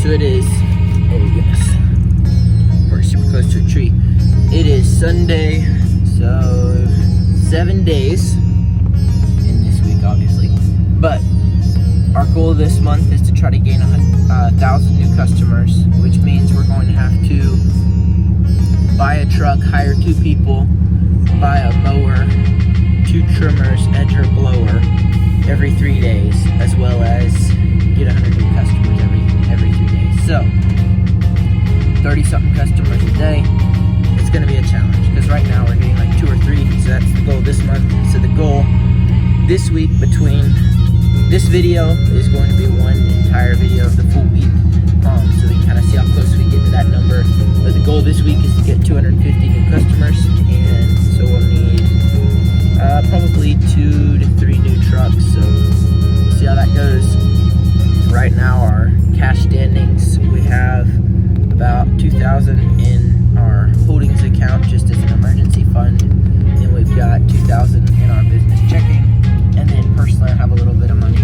So it is, oh yes, we're super close to a tree. It is Sunday, so 7 days in this week, obviously. But our goal this month is to try to gain 1,000 new customers, which means we're going to have to buy a truck, hire 2 people, buy a mower, 2 trimmers, edger, blower every 3 days, as well as get 100 new customers every 3 days. So 30-something customers a day. It's going to be a challenge because right now we're getting like 2 or 3. So that's the goal this month. So the goal this week, between this video is going to be one entire video of the full week, so we can kind of see how close we get to that number. But the goal this week is to get 250 new customers, and so we'll need probably 2 to 3 new trucks. So we'll see how that goes. Right now, our cash standings, we have about 2,000 in our holdings account just as an emergency fund, and we've got 2,000 in our business checking. And then personally, I have a little bit of money,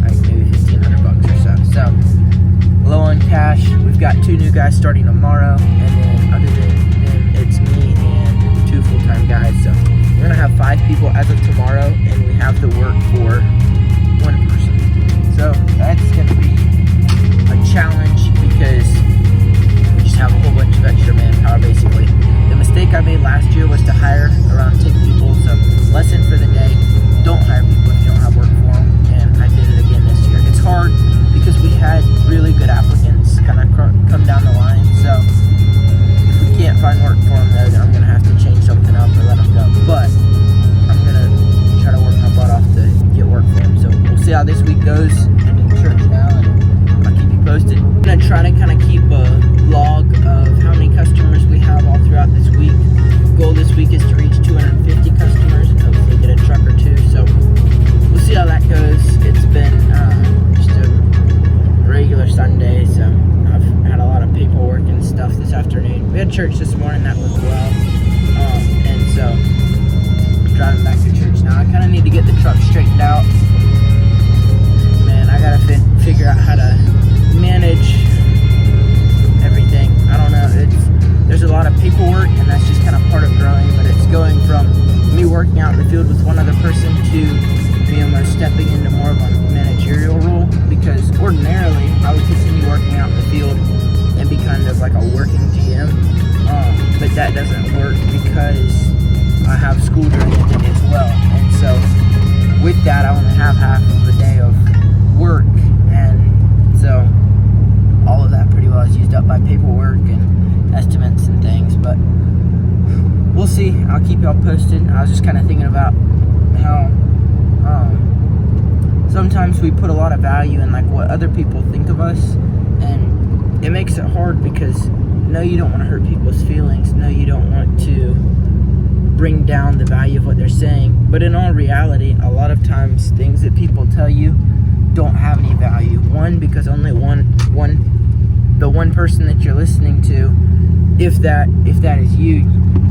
like maybe $1,500 or so. So low on cash. We've got 2 new guys starting tomorrow, and then other than them, it's me and 2 full-time guys. So we're gonna have 5 people as of tomorrow, and we have to work for 1 person. So that's gonna be a challenge because we just have a whole bunch of extra manpower, basically. The mistake I made last year was to hire around 10 people. So lesson for the day: don't hire people if you don't have work for them. And I did it again this year. It's hard because we had really good applicants kind of come down the line. So if we can't find work for them, though, then I'm gonna have to change something up or let them go. But I'm gonna try to work my butt off to get work for them. So we'll see how this week goes. I'm in church now, and I'll keep you posted. I'm gonna try to kind of keep a log of how many customers we have all throughout this week. Goal this week is to reach 250 customers and hopefully get a truck or 2. So we'll see how that goes. It's been just a regular Sunday, so I've had a lot of paperwork and stuff this afternoon. We had church this morning, that went well, and so I'm driving back to church now. I kind of need to get the truck straightened out. Man, I gotta figure out how to manage everything. I don't know, there's a lot of paperwork, and that's just kind of part of growing, but it's going from me working out in the field with one other person to me almost stepping into more of a managerial role, because ordinarily I would continue working out in the field and be kind of like a working GM, but that doesn't work because I have school during the day as well, and so with that I only have half of a day of work, and so all of that pretty well is used up by paperwork and estimates and things. But we'll see. I'll keep y'all posted. I was just kind of thinking about how sometimes we put a lot of value in like what other people think of us, and it makes it hard because no, you don't want to hurt people's feelings. No, you don't want to bring down the value of what they're saying. But in all reality, a lot of times things that people tell you don't have any value. One, because only the one person that you're listening to, if that is you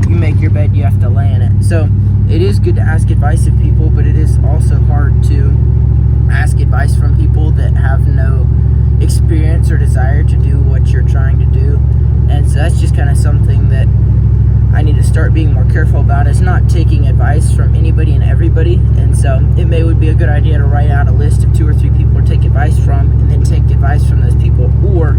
make your bed, you have to lay in it. So it is good to ask advice of people, but it is also hard to ask advice from people that have no experience or desire to do what you're trying to do. And so that's just kind of something that I need to start being more careful about, is not taking advice from anybody and everybody. And so it would be a good idea to write out a list of 2 or 3 people to take advice from, and then take advice from those people. Or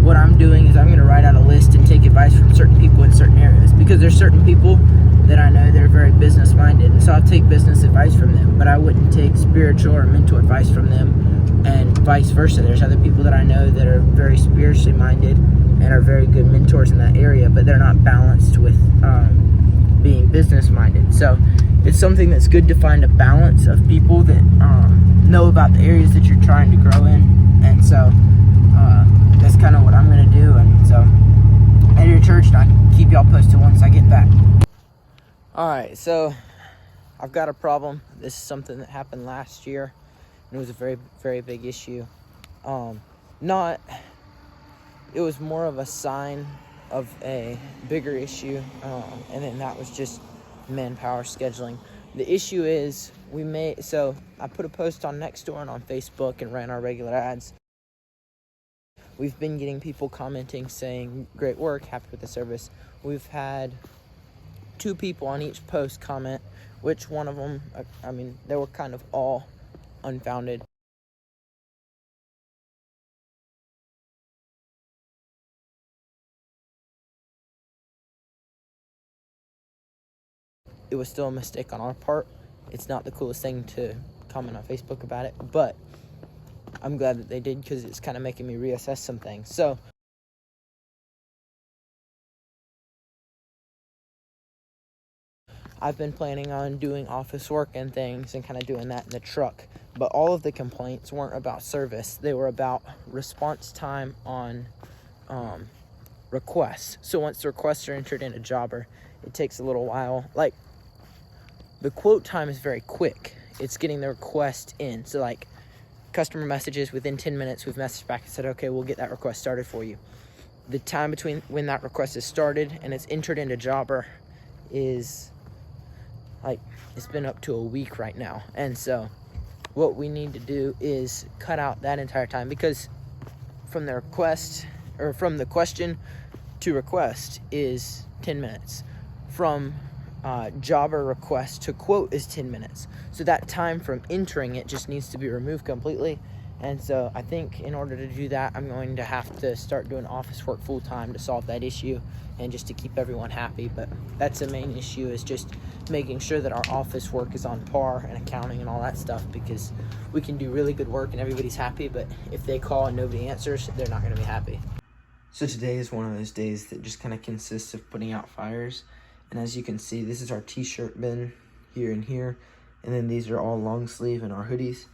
what I'm doing is I'm going to write out a list and take advice from certain people in certain areas, because there's certain people that I know that are very business minded, and so I'll take business advice from them, but I wouldn't take spiritual or mental advice from them, and vice versa. There's other people that I know that are very spiritually minded and are very good mentors in that area, but they're not balanced with being business minded. So it's something that's good to find a balance of people that know about the areas that you're trying to grow in. And so that's kind of what I'm going to do. And so I'm at your church, and I can keep y'all posted once I get back. Alright, so I've got a problem. This is something that happened last year, and it was a very, very big issue. It was more of a sign of a bigger issue, and then that was just manpower scheduling. The issue is I put a post on Nextdoor and on Facebook and ran our regular ads. we've been getting people commenting saying, great work, happy with the service. We've had 2 people on each post comment, which one of them, I mean, they were kind of all unfounded. It was still a mistake on our part. It's not the coolest thing to comment on Facebook about it, but I'm glad that they did, because it's kind of making me reassess some things. So I've been planning on doing office work and things and kind of doing that in the truck, but all of the complaints weren't about service. They were about response time on requests. So once the requests are entered in a jobber, it takes a little while. Like, the quote time is very quick. It's getting the request in. So like, customer messages within 10 minutes, we've messaged back and said, okay, we'll get that request started for you. The time between when that request is started and it's entered into jobber is like, it's been up to a week right now. And so what we need to do is cut out that entire time, because from the request, or from the question to request, is 10 minutes. From jobber request to quote is 10 minutes. So that time from entering it just needs to be removed completely. And so I think in order to do that, I'm going to have to start doing office work full time to solve that issue and just to keep everyone happy. But that's the main issue, is just making sure that our office work is on par, and accounting and all that stuff, because we can do really good work and everybody's happy, but if they call and nobody answers, they're not going to be happy. So today is one of those days that just kind of consists of putting out fires. And as you can see, this is our t-shirt bin here and here. And then these are all long sleeve and our hoodies.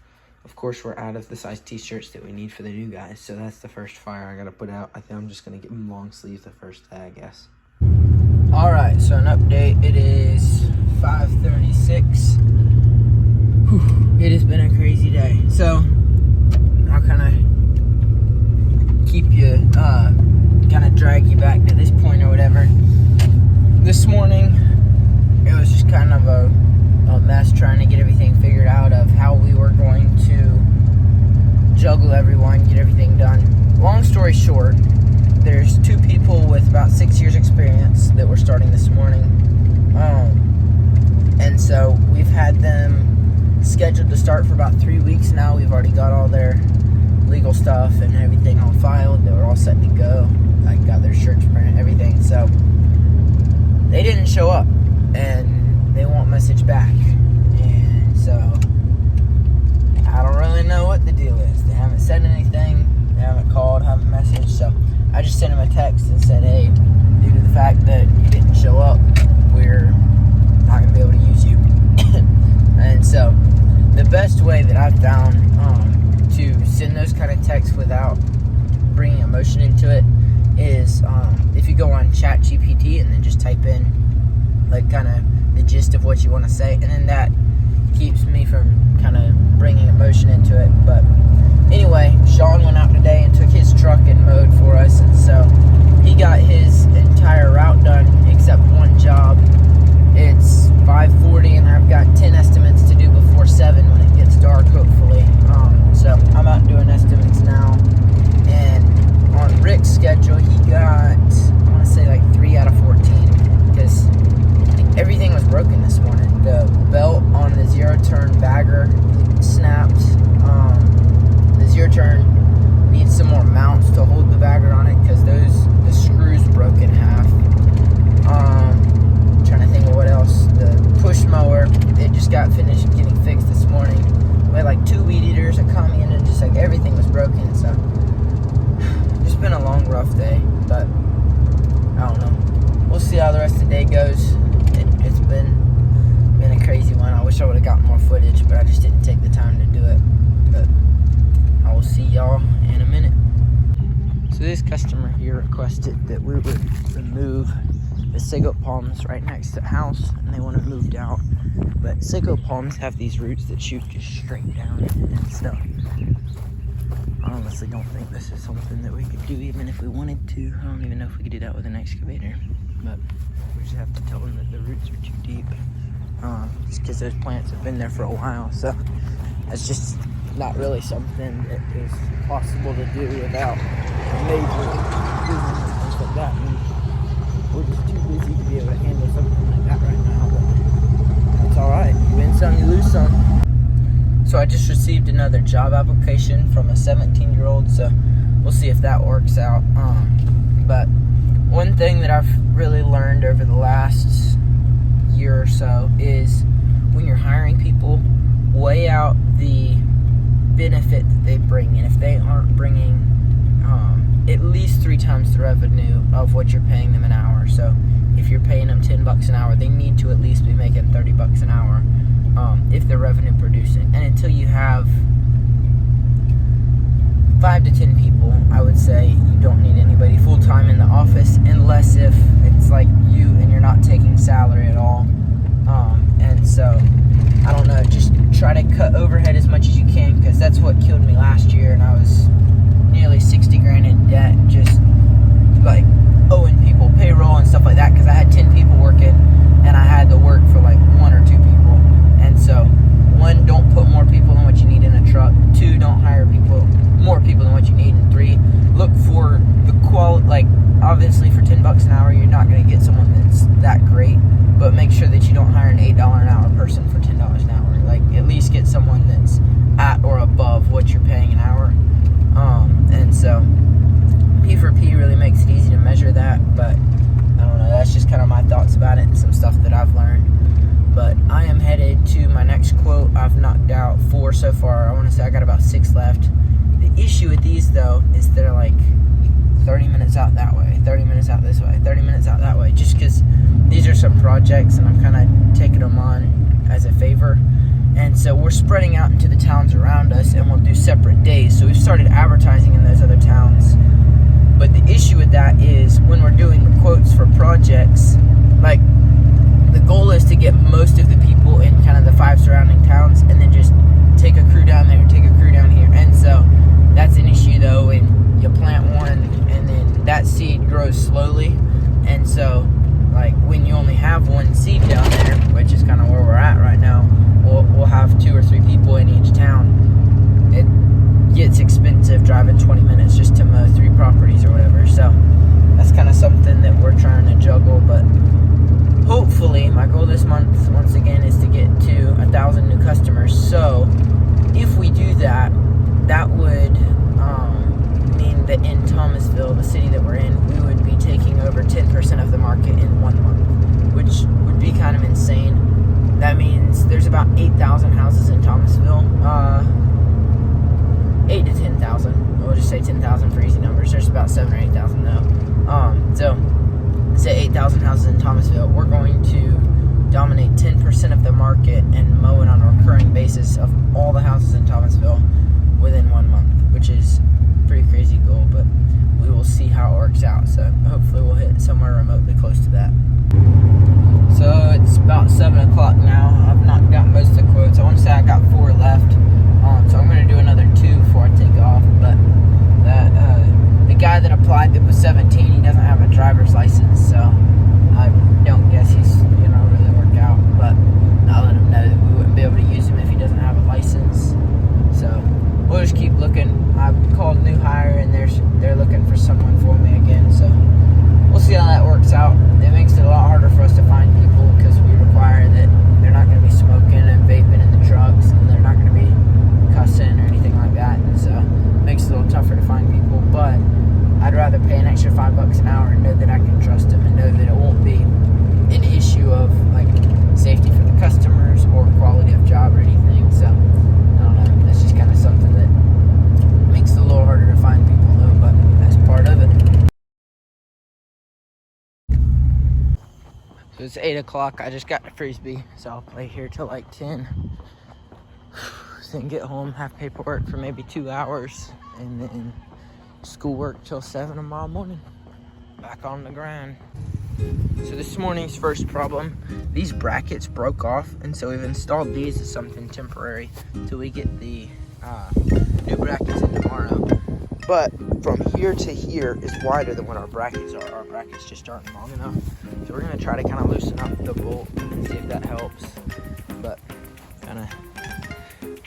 Of course, we're out of the size t-shirts that we need for the new guys. So that's the first fire I got to put out. I think I'm just going to get them long sleeve the first day, I guess. All right, so an update. It is 5:36. It has been a crazy day. So I'll kind of keep you, kind of drag you back to this point or whatever. This morning, it was just kind of a mess trying to get everything figured out of how we were going to juggle everyone, get everything done. Long story short, there's 2 people with about 6 years experience that were starting this morning. And so we've had them scheduled to start for about 3 weeks now. We've already got all their legal stuff and everything all filed. They were all set to go. I got their shirts printed, everything. So they didn't show up, and they won't message back. And so I don't really know what the deal is. They haven't said anything. They haven't called, haven't messaged. So I just sent them a text and said, hey, due to the fact that you didn't show up, we're not going to be able to use you. And so the best way that I've found to send those kind of texts without bringing emotion into it is if you go on ChatGPT and then just type in like kind of the gist of what you want to say, and then that keeps me from kind of bringing emotion into it. But anyway, Sean went out today and took his truck and mowed for us, and so he got his entire route done except one job. It's 5:40 and I've got 10 estimates to do before 7 when it gets dark, hopefully. So I'm out doing estimates now. And on Rick's schedule, he got, I want to say like 3 out of 14, because everything was broken this morning. The belt on the zero-turn bagger snapped. The zero-turn needs some more mounts to hold the bagger on it, because the screws broke in half. Trying to think of what else. The push mower, it just got finished getting fixed this morning. We had like 2 weed eaters that come in, and just like everything was broken. So it's been a long, rough day, but I don't know. We'll see how the rest of the day goes. It's been a crazy one. I wish I would have gotten more footage, but I just didn't take the time to do it. But I will see y'all in a minute. So this customer here requested that we would remove the sago palms right next to the house, and they want it moved out. But sago palms have these roots that shoot just straight down and stuff. I honestly don't think this is something that we could do even if we wanted to. I don't even know if we could do that with an excavator. But we just have to tell them that the roots are too deep. Just because those plants have been there for a while. So that's just not really something that is possible to do without major improvement and things like that. And we're just too busy to be able to handle something like that right now, but that's alright. You win some, you lose some. So I just received another job application from a 17-year-old, so we'll see if that works out. But one thing that I've really learned over the last year or so is when you're hiring people, weigh out the benefit that they bring in. If they aren't bringing at least 3 times the revenue of what you're paying them an hour, so if you're paying them $10 an hour, they need to at least be making $30 an hour if they're revenue producing. And until you have 5 to 10 people, I would say you don't need anybody full-time in the office, unless if it's like you and you're not taking salary at all. And so, I don't know, just try to cut overhead as much as you can, because that's what killed me last year, and I was nearly 60 grand in debt, just like owing people payroll and stuff like that, because I had 10 people working, and I had to work for like 1 or 2 people. And so, 1, don't put more people than what you need in a truck. 2, don't hire more people than what you need. And 3, look for the quality. Like, obviously for $10 an hour, you're not going to get someone that's that great, but make sure that you don't hire an $8 an hour person for $10 an hour. Like, at least get someone that's at or above what you're paying an hour. And so P for P really makes it easy to measure that, but I don't know, that's just kind of my thoughts about it and some stuff that I've learned. But I am headed to my next quote. I've knocked out 4 so far. I want to say I got about 6 left. The issue with these, though, is they're like 30 minutes out that way, 30 minutes out this way, 30 minutes out that way, just because these are some projects and I'm kind of taking them on as a favor. And so we're spreading out into the towns around us, and we'll do separate days. So we've started advertising in those other towns. But the issue with that is when we're doing the quotes for projects, like, the goal is to get most of the people in kind of the 5 surrounding towns, and then just take a crew down there, take a crew down here. And so that's an issue, though, when you plant one and then that seed grows slowly. And so, like, when you only have 1 seed down there, which is kind of where we're at right now, we'll have 2 or 3 people in each town. It gets expensive driving 20 minutes just to mow 3 properties or whatever. So that's kind of something that we're trying to juggle. But hopefully, my goal this month, once again, is to get to 1,000 new customers. So if we do that, that would mean that in Thomasville, the city that we're in, we would be taking over 10% of the market in 1 month, which would be kind of insane. That means there's about 8,000 houses in Thomasville. 8 to 10,000. We'll just say 10,000 for easy numbers. There's about 7 or 8,000 though. So say 8,000 houses in Thomasville. We're going to dominate 10% of the market and mow it on a recurring basis of all the houses in Thomasville within 1 month, which is a pretty crazy goal, but we will see how it works out. So hopefully we'll hit somewhere remotely close to that. So it's about 7 o'clock now. I've knocked out most of the quotes. I want to say I got 4 left. So I'm going to do another 2 before I take off. But the guy that applied that was 17, he doesn't have a driver's license, so I don't guess he's going to really work out. But I'll let him know that we wouldn't be able to use him if he doesn't have a license. So we'll just keep looking. I called New Hire, and they're looking for someone for me again. So we'll see how that works out. It makes it a lot harder for us to find people because we require that they're not going to be smoking and vaping in the trucks, and they're not going to be cussing or anything like that. And so it makes it a little tougher to find people. But I'd rather pay an extra $5 an hour and know that I can trust them and know that it won't be an issue of like safety for the customers or quality of job or anything. So I don't know. That's just kind of something that makes it a little harder to find people, though. But that's part of it. So it's 8 o'clock. I just got to Frisbee, so I'll play here till like 10. Then get home, have paperwork for maybe 2 hours, and then schoolwork till 7 tomorrow morning. Back on the grind. So this morning's first problem, these brackets broke off, and so we've installed these as something temporary till we get the new brackets in tomorrow. But from here to here is wider than what our brackets are. Our brackets just aren't long enough. So we're gonna try to kind of loosen up the bolt and see if that helps. But kind of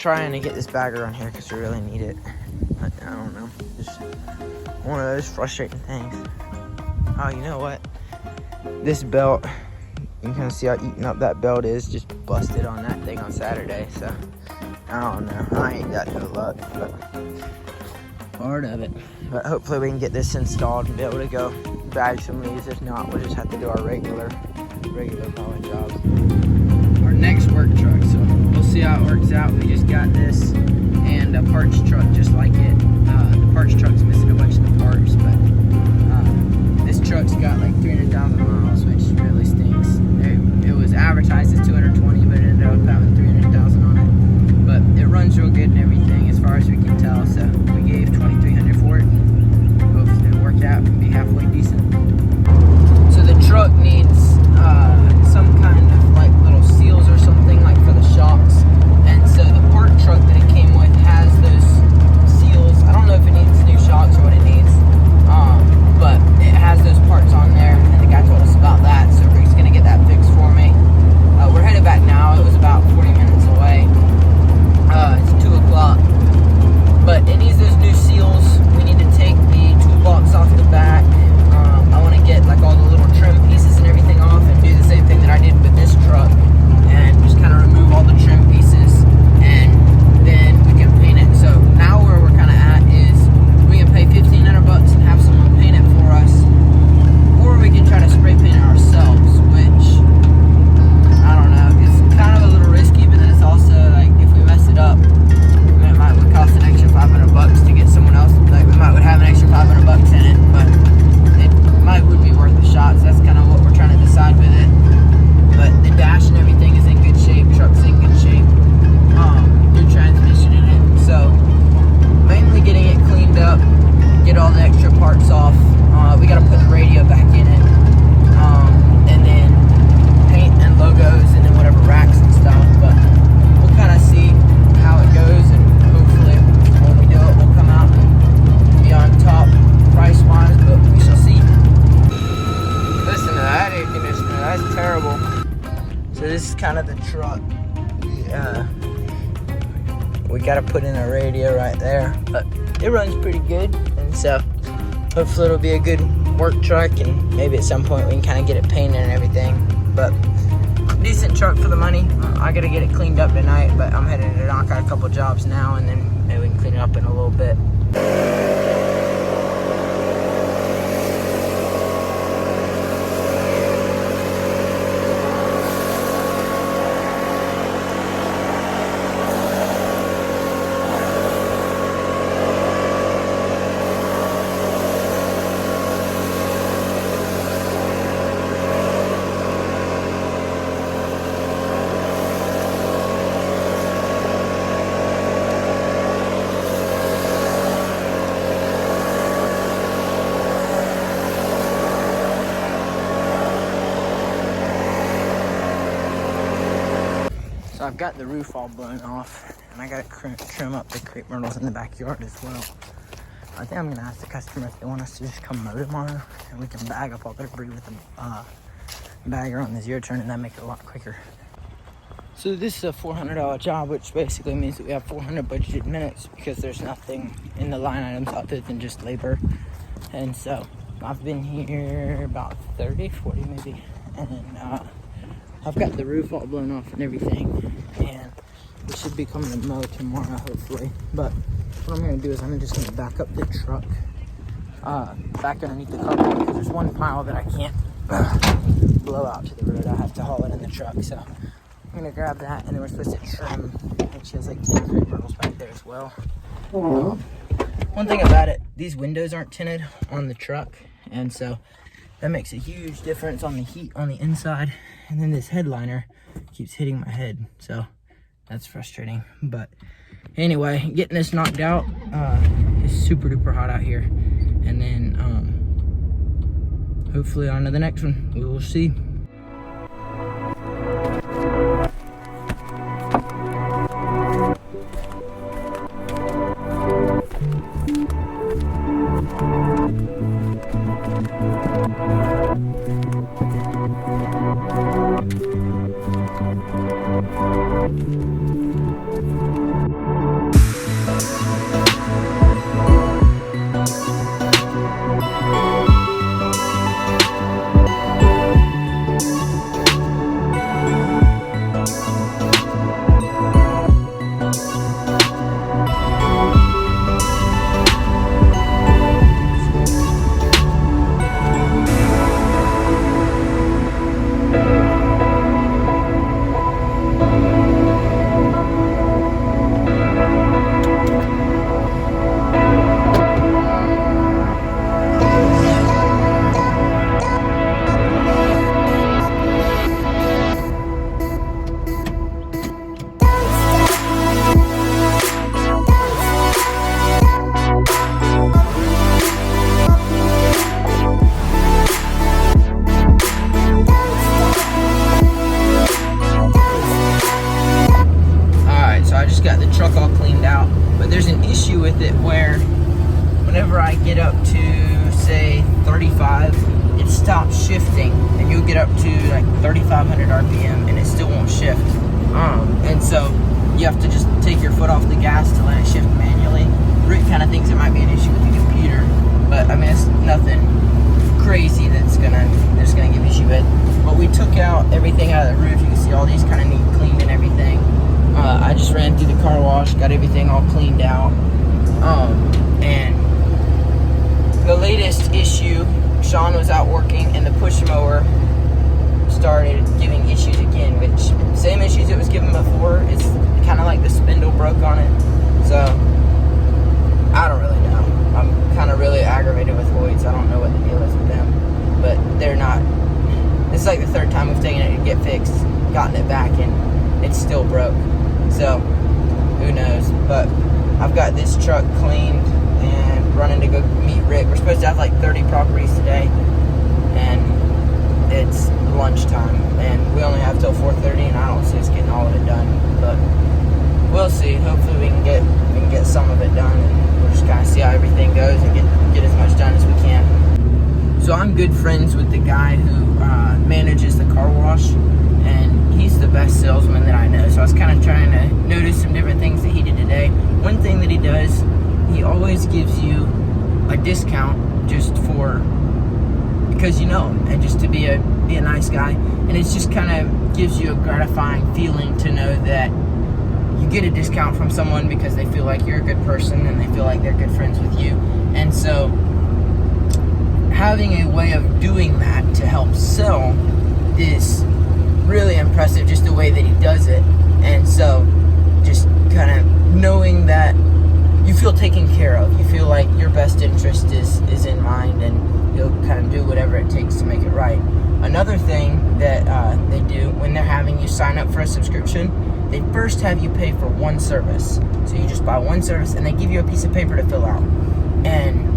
trying to get this bagger on here because we really need it. But I don't know. Just one of those frustrating things. Oh, you know what? This belt, you can kind of see how eaten up that belt is. Just busted on that thing on Saturday. So I don't know. I ain't got no luck, but part of it. But hopefully we can get this installed and be able to go bag some leaves. If not, we'll just have to do our regular mowing jobs. Our next work truck, so we'll see how it works out. We just got this and a parts truck just like it. The parts truck's missing a bunch of the parts, but this truck's got like 300,000 miles, which really stinks. It was advertised as 220, but it ended up having 300,000 on it. But it runs real good and everything as far as we can tell, so we gave $2,300 for it. Hopefully it'll work out and be halfway decent. So the truck needs some kind of like little seals or something like for the shocks, and so the part truck that it came with has those seals. I don't know if it needs new shocks or what it needs, but it has those parts on there, and the guy told us about that, so Rick's gonna get that fixed for me. We're headed back now. It was about 40 minutes away. It's 2 o'clock, but it needs those new seals. We need to take the toolbox off the back. I want to get like all the little trim pieces and everything off and do the same thing that I did with this truck and just kind of remove all the trim pieces, and then we can paint it. So now where we're kind of at is we can pay $1,500 and have someone paint it for us, or we can try to spray paint it ourselves, which I don't know, it's kind of a little risky, but then it's also like if we mess it up, it might would cost an extra $500 to get someone else. Like we might would have an extra $500 in it, but it might would be worth a shot. So that's kind of what we're trying to decide with it. But the dash and everything is in good shape. Truck's in good shape. New transmission in it. So mainly getting it cleaned up, get all the extra parts off. We got to put the radio back in it, and then paint and logos, and then whatever racks and stuff. But we'll kind of see how it goes, and hopefully when we do it, we'll come out and be on top price-wise, but we shall see. Listen to that air conditioner, that's terrible. So this is kind of the truck. We gotta put in a radio right there, but it runs pretty good, and so hopefully it'll be a good work truck, and maybe at some point we can kind of get it painted and everything. But decent truck for the money. I gotta get it cleaned up tonight, but I'm heading to knock out a couple jobs now, and then maybe we can clean it up in a little bit. So I've got the roof all blown off, and I gotta trim up the crepe myrtles in the backyard as well. I think I'm gonna ask the customer if they want us to just come mow tomorrow, and we can bag up all the debris with a bagger on the zero turn, and that make it a lot quicker. So this is a $400 job, which basically means that we have 400 budgeted minutes because there's nothing in the line items other than just labor. And so I've been here about 30, 40 maybe, and I've got the roof all blown off and everything, and we should be coming to mow tomorrow, hopefully. But what I'm gonna do is I'm just gonna back up the truck back underneath the carport, because there's one pile that I can't blow out to the road. I have to haul it in the truck, so I'm gonna grab that, and then we're supposed to trim, and she has like 10 crepe myrtles back there as well. One thing about it, these windows aren't tinted on the truck, and so that makes a huge difference on the heat on the inside. And then this headliner keeps hitting my head, so that's frustrating. But anyway, getting this knocked out. It's super duper hot out here, and then hopefully on to the next one. We will see. with it where whenever I get up to, say, 35, it stops shifting, and you'll get up to like 3,500 RPM and it still won't shift. And so you have to just take your foot off the gas to let it shift manually. Rick kind of thinks it might be an issue with the computer, but I mean, it's nothing crazy that's gonna give issue with. But we took out everything out of the roof. You can see all these kind of neat cleaned and everything. I just ran through the car wash, got everything all cleaned out. And the latest issue, Sean was out working and the push mower started giving issues again, which same issues it was given before. It's kind of like the spindle broke on it. So I don't really know. I'm kind of really aggravated with Hoyts. I don't know what the deal is with them, but they're not. It's like the third time we've taken it to get fixed, gotten it back, and it's still broke. So who knows? But I've got this truck cleaned and running to go meet Rick. We're supposed to have like 30 properties today, and it's lunchtime, and we only have till 4:30, and I don't see us getting all of it done. But we'll see. Hopefully we can get some of it done, and we'll just kind of see how everything goes and get as much done as we can. So I'm good friends with the guy who manages the car wash, and he's the best salesman that I know. So I was kind of trying to notice some different things that he did today. One thing that he does, he always gives you a discount just because you know him, and just to be a nice guy. And it's just kind of gives you a gratifying feeling to know that you get a discount from someone because they feel like you're a good person and they feel like they're good friends with you. And so having a way of doing that to help sell is really impressive, just the way that he does it. And so just kind of knowing that you feel taken care of, you feel like your best interest is in mind, and he'll kind of do whatever it takes to make it right. Another thing that they do when they're having you sign up for a subscription, they first have you pay for one service. So you just buy one service, and they give you a piece of paper to fill out. And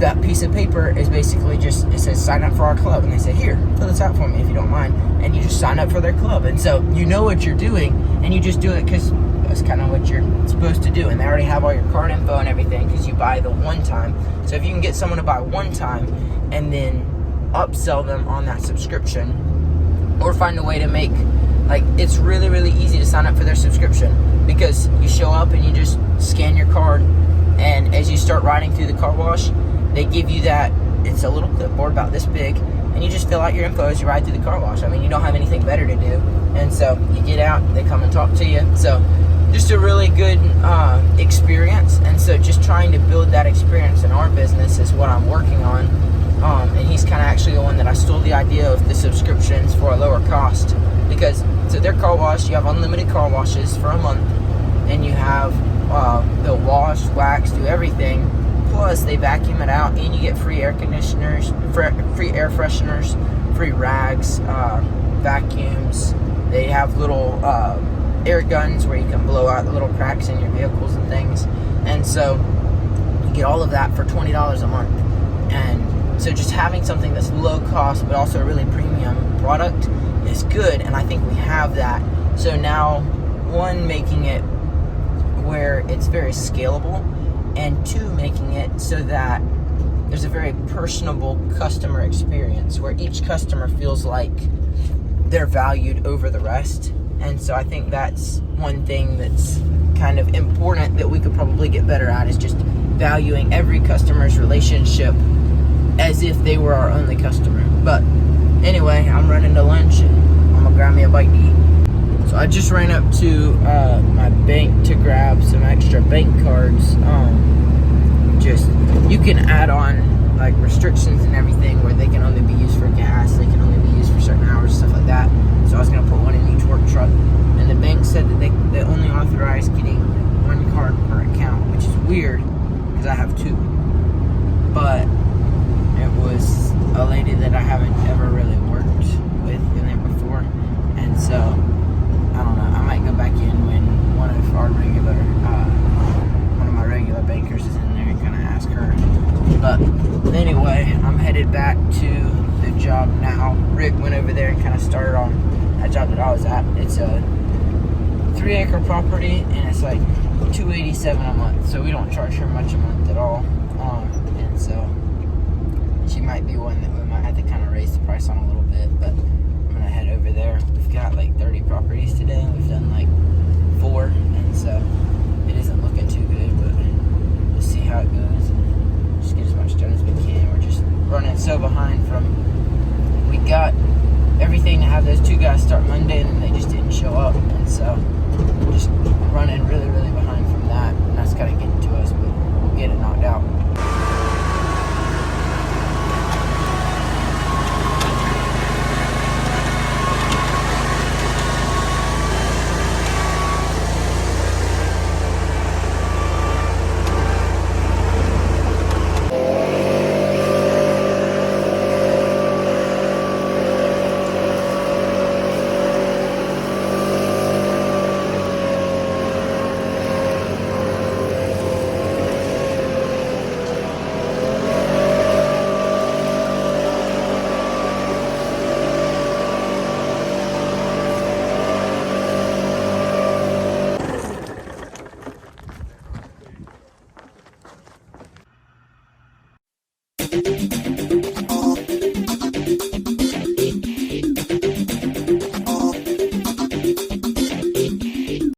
that piece of paper is basically just, it says sign up for our club, and they say, here, fill this out for me if you don't mind, and you just sign up for their club. And so you know what you're doing, and you just do it because that's kind of what you're supposed to do. And they already have all your card info and everything because you buy the one time. So if you can get someone to buy one time and then upsell them on that subscription, or find a way to make, like, it's really, really easy to sign up for their subscription, because you show up and you just scan your card, and as you start riding through the car wash, they give you that, it's a little clipboard about this big, and you just fill out your info as you ride through the car wash. I mean, you don't have anything better to do. And so you get out, they come and talk to you. So just a really good experience. And so just trying to build that experience in our business is what I'm working on. And he's kind of actually the one that I stole the idea of the subscriptions for a lower cost. Because so their car wash, you have unlimited car washes for a month, and you have they'll wash, wax, do everything. Plus, they vacuum it out, and you get free air conditioners, free air fresheners, free rags, vacuums. They have little air guns where you can blow out the little cracks in your vehicles and things. And so you get all of that for $20 a month. And so just having something that's low cost but also a really premium product is good, and I think we have that. So now, one, making it where it's very scalable, and two, making it so that there's a very personable customer experience where each customer feels like they're valued over the rest. And so I think that's one thing that's kind of important that we could probably get better at, is just valuing every customer's relationship as if they were our only customer. But anyway, I'm running to lunch, and I'm gonna grab me a bite to eat. So I just ran up to my bank to grab some extra bank cards. Just, you can add on like restrictions and everything where they can only be used for gas, they can only be used for certain hours, stuff like that. So I was gonna put one in each work truck, and the bank said that they only authorize getting one card per account, which is weird because I have two. But it was a lady that I haven't ever really worked with in there before, and so I don't know. I might go back in when one of our regular, one of my regular bankers is in there and kind of ask her. But anyway, I'm headed back to the job now. Rick went over there and kind of started on that job that I was at. It's a 3-acre property, and it's like $287 a month. So we don't charge her much a month at all. And so she might be one that we might have to kind of raise the price on a little bit. But I'm gonna head over there. We've got like 30 properties today. We've done like 4, and so it isn't looking too good. But we'll see how it goes. Just get as much done as we can. We're just running so behind from. We got everything to have those 2 guys start Monday, and then they just didn't show up, and so just running really behind from that, and that's kind of getting to us, but we'll get it knocked out.